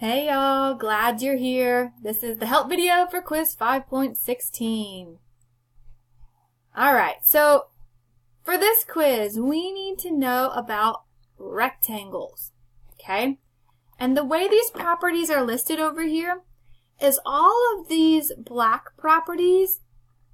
Hey y'all, glad you're here. This is the help video for quiz 5.16. Alright, so for this quiz, we need to know about rectangles, okay? And the way these properties are listed over here is all of these black properties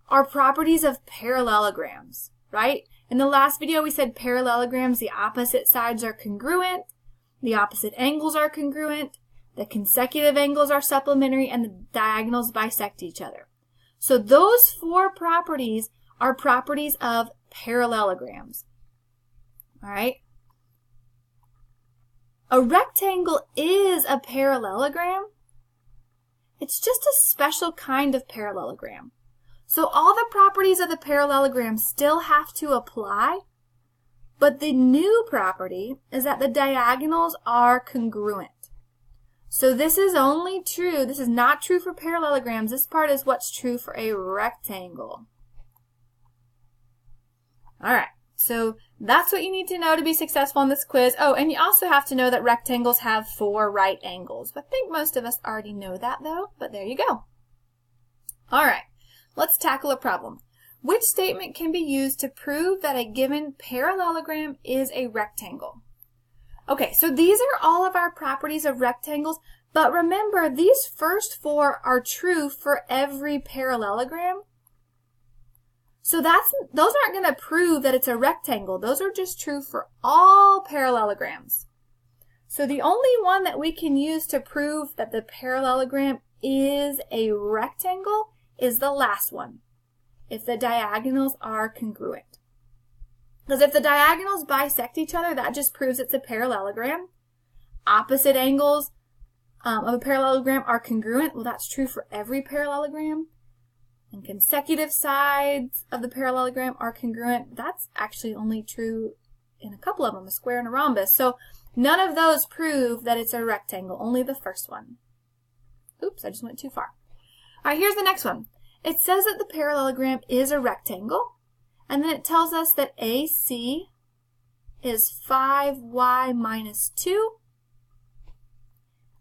are properties of parallelograms, right? In the last video, we said parallelograms, the opposite sides are congruent, the opposite angles are congruent, the consecutive angles are supplementary, and the diagonals bisect each other. So those four properties are properties of parallelograms. All right? A rectangle is a parallelogram. It's just a special kind of parallelogram. So all the properties of the parallelogram still have to apply, but the new property is that the diagonals are congruent. So this is only true, this is not true for parallelograms. This part is what's true for a rectangle. Alright, so that's what you need to know to be successful in this quiz. Oh, and you also have to know that rectangles have 4 right angles. I think most of us already know that though, but there you go. Alright, let's tackle a problem. Which statement can be used to prove that a given parallelogram is a rectangle? Okay, so these are all of our properties of rectangles, but remember, these first 4 are true for every parallelogram. So those aren't going to prove that it's a rectangle. Those are just true for all parallelograms. So the only one that we can use to prove that the parallelogram is a rectangle is the last one, if the diagonals are congruent. Because if the diagonals bisect each other, that just proves it's a parallelogram. Opposite angles of a parallelogram are congruent. Well, that's true for every parallelogram. And consecutive sides of the parallelogram are congruent. That's actually only true in a couple of them, a square and a rhombus. So none of those prove that it's a rectangle, only the first one. Oops, I just went too far. All right, here's the next one. It says that the parallelogram is a rectangle. And then it tells us that AC is 5y minus 2,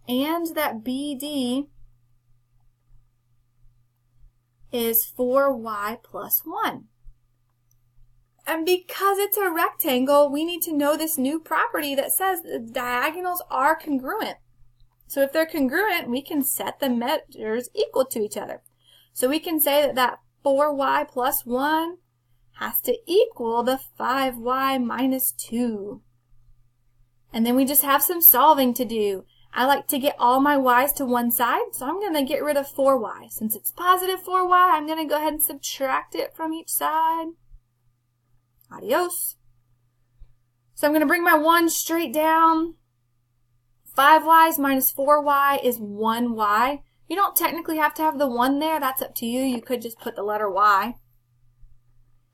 and that BD is 4y plus 1. And because it's a rectangle, we need to know this new property that says the diagonals are congruent. So if they're congruent, we can set the measures equal to each other. So we can say that 4y plus 1 has to equal the 5y minus 2. And then we just have some solving to do. I like to get all my y's to one side, so I'm going to get rid of 4y. Since it's positive 4y, I'm going to go ahead and subtract it from each side. Adios. So I'm going to bring my 1 straight down. 5y's minus 4y is 1y. You don't technically have to have the 1 there. That's up to you. You could just put the letter y.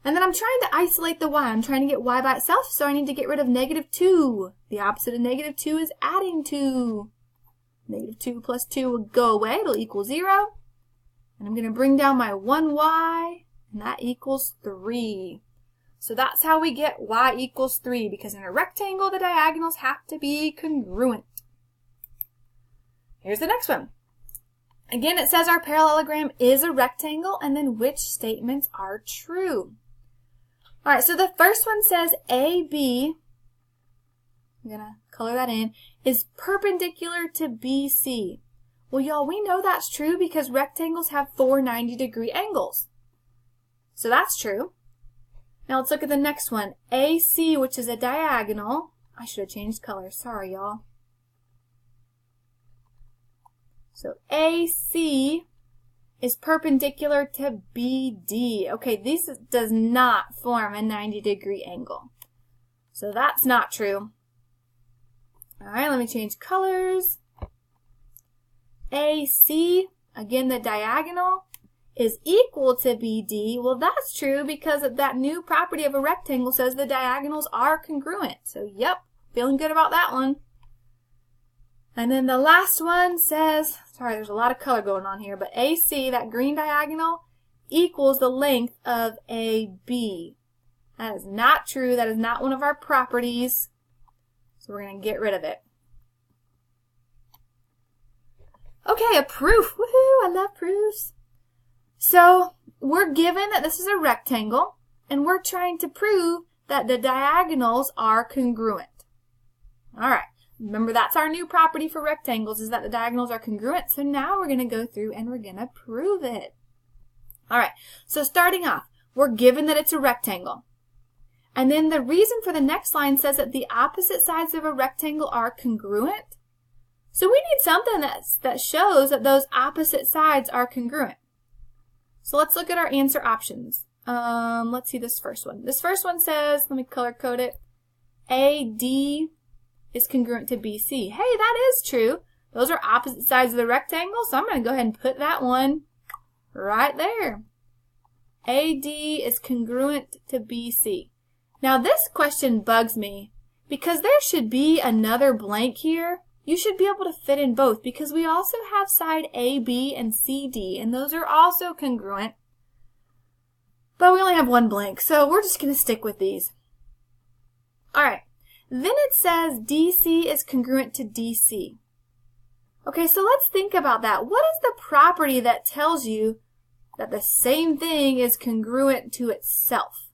And then I'm trying to isolate the y. I'm trying to get y by itself, so I need to get rid of negative 2. The opposite of negative 2 is adding 2. Negative 2 plus 2 will go away. It'll equal 0. And I'm going to bring down my 1y, and that equals 3. So that's how we get y equals 3, because in a rectangle, the diagonals have to be congruent. Here's the next one. Again, it says our parallelogram is a rectangle, and then which statements are true? All right, so the first one says AB, I'm going to color that in, is perpendicular to BC. Well, y'all, we know that's true because rectangles have 4 90-degree angles. So that's true. Now let's look at the next one. AC, which is a diagonal. I should have changed colors. Sorry, y'all. So AC is perpendicular to BD. Okay, this does not form a 90-degree angle. So that's not true. All right, let me change colors. AC, again, the diagonal, is equal to BD. Well, that's true because of that new property of a rectangle says the diagonals are congruent. So, yep, feeling good about that one. And then the last one says, sorry, there's a lot of color going on here, but AC, that green diagonal, equals the length of AB. That is not true. That is not one of our properties. So we're going to get rid of it. Okay, a proof. Woohoo, I love proofs. So we're given that this is a rectangle, and we're trying to prove that the diagonals are congruent. All right, remember that's our new property for rectangles, is that the diagonals are congruent. So now we're going to go through and we're going to prove it. All right, so starting off, we're given that it's a rectangle. And then the reason for the next line says that the opposite sides of a rectangle are congruent. So we need something that shows that those opposite sides are congruent. So let's look at our answer options. Let's see this first one. This first one says, let me color code it, AD is congruent to BC. Hey, that is true. Those are opposite sides of the rectangle, so I'm going to go ahead and put that one right there. AD is congruent to BC. Now this question bugs me because there should be another blank here. You should be able to fit in both because we also have side AB and CD, and those are also congruent. But we only have one blank, so we're just going to stick with these. All right, then it says DC is congruent to DC. Okay, so let's think about that. What is the property that tells you that the same thing is congruent to itself?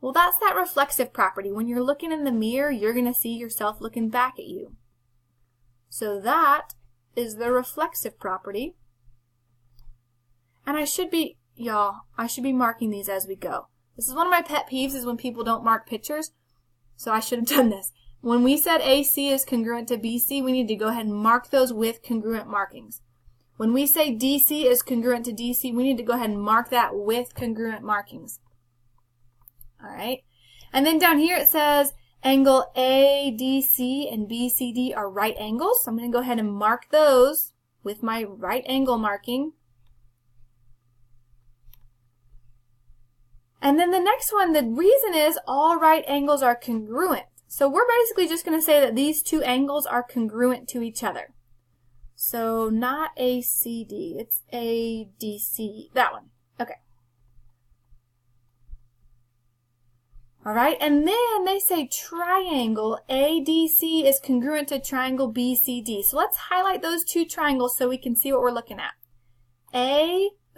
Well, that's that reflexive property. When you're looking in the mirror, you're going to see yourself looking back at you. So that is the reflexive property. And I should be marking these as we go. This is one of my pet peeves, is when people don't mark pictures. So I should have done this. When we said AC is congruent to BC, we need to go ahead and mark those with congruent markings. When we say DC is congruent to DC, we need to go ahead and mark that with congruent markings. All right. And then down here it says angle ADC and BCD are right angles. So I'm going to go ahead and mark those with my right angle marking. And then the next one, the reason is all right angles are congruent. So we're basically just going to say that these two angles are congruent to each other. So not ACD, it's ADC, that one. Okay. All right, and then they say triangle ADC is congruent to triangle BCD. So let's highlight those two triangles so we can see what we're looking at.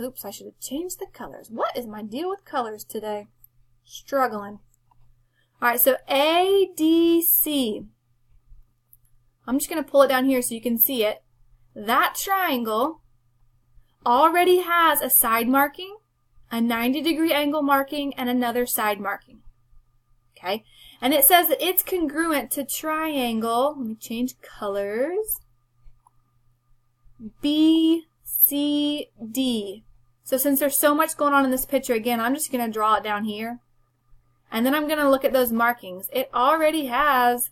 Oops, I should have changed the colors. What is my deal with colors today? Struggling. All right, so ADC. I'm just going to pull it down here so you can see it. That triangle already has a side marking, a 90-degree angle marking, and another side marking. Okay, and it says that it's congruent to triangle, let me change colors, BCD. So since there's so much going on in this picture, again, I'm just going to draw it down here. And then I'm going to look at those markings. It already has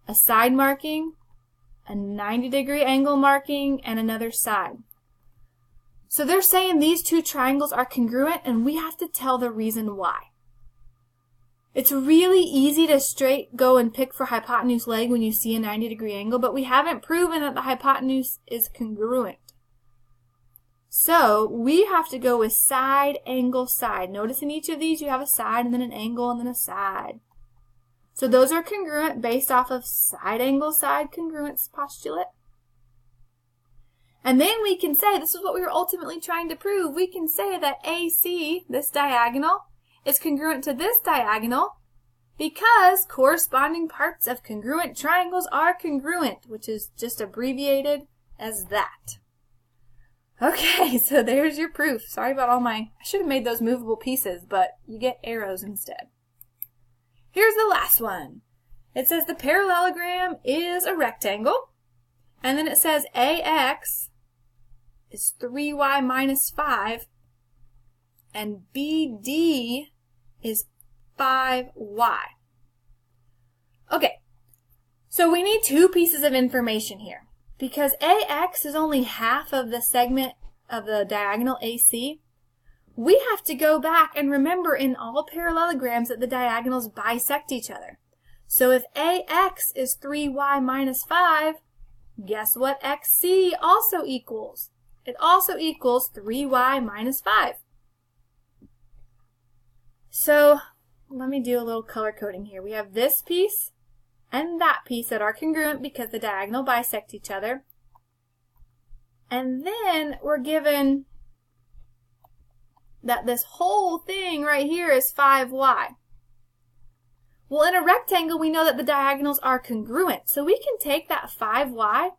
a side marking, a 90-degree angle marking, and another side. So they're saying these two triangles are congruent, and we have to tell the reason why. It's really easy to go and pick for hypotenuse leg when you see a 90-degree angle, but we haven't proven that the hypotenuse is congruent. So we have to go with side, angle, side. Notice in each of these you have a side and then an angle and then a side. So those are congruent based off of side, angle, side congruence postulate. And then we can say, this is what we were ultimately trying to prove, we can say that AC, this diagonal, is congruent to this diagonal because corresponding parts of congruent triangles are congruent, which is just abbreviated as that. Okay, so there's your proof. Sorry about I should have made those movable pieces, but you get arrows instead. Here's the last one. It says the parallelogram is a rectangle, and then it says AX is 3y minus 5, and BD is 5y. Okay, so we need two pieces of information here. Because AX is only half of the segment of the diagonal AC, we have to go back and remember in all parallelograms that the diagonals bisect each other. So if AX is 3y minus 5, guess what XC also equals? It also equals 3y minus 5. So let me do a little color coding here. We have this piece and that piece that are congruent because the diagonal bisect each other. And then we're given that this whole thing right here is 5y. Well, in a rectangle, we know that the diagonals are congruent. So we can take that 5y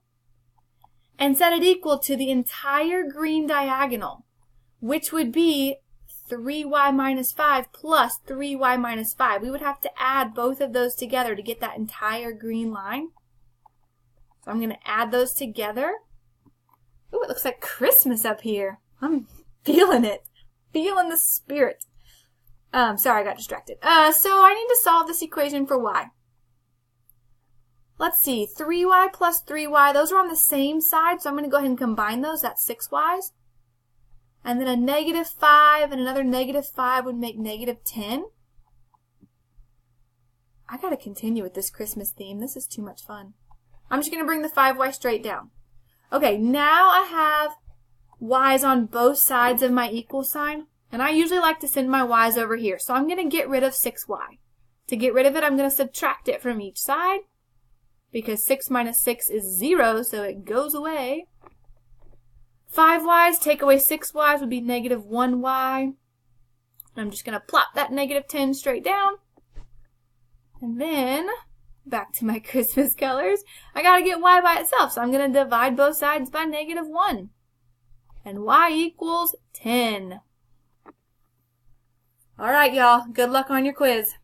and set it equal to the entire green diagonal, which would be 3y minus 5 plus 3y minus 5. We would have to add both of those together to get that entire green line. So I'm going to add those together. Ooh, it looks like Christmas up here. I'm feeling it. Feeling the spirit. Sorry, I got distracted. So I need to solve this equation for y. Let's see. 3y plus 3y. Those are on the same side, so I'm going to go ahead and combine those. That's 6y's. And then a negative 5 and another negative 5 would make negative 10. I got to continue with this Christmas theme. This is too much fun. I'm just going to bring the 5y straight down. Okay, now I have y's on both sides of my equal sign. And I usually like to send my y's over here. So I'm going to get rid of 6y. To get rid of it, I'm going to subtract it from each side. Because 6 minus 6 is 0, so it goes away. 5y's take away 6y's would be negative 1y. I'm just going to plop that negative 10 straight down. And then, back to my Christmas colors, I got to get y by itself. So I'm going to divide both sides by negative 1. And y equals 10. All right, y'all. Good luck on your quiz.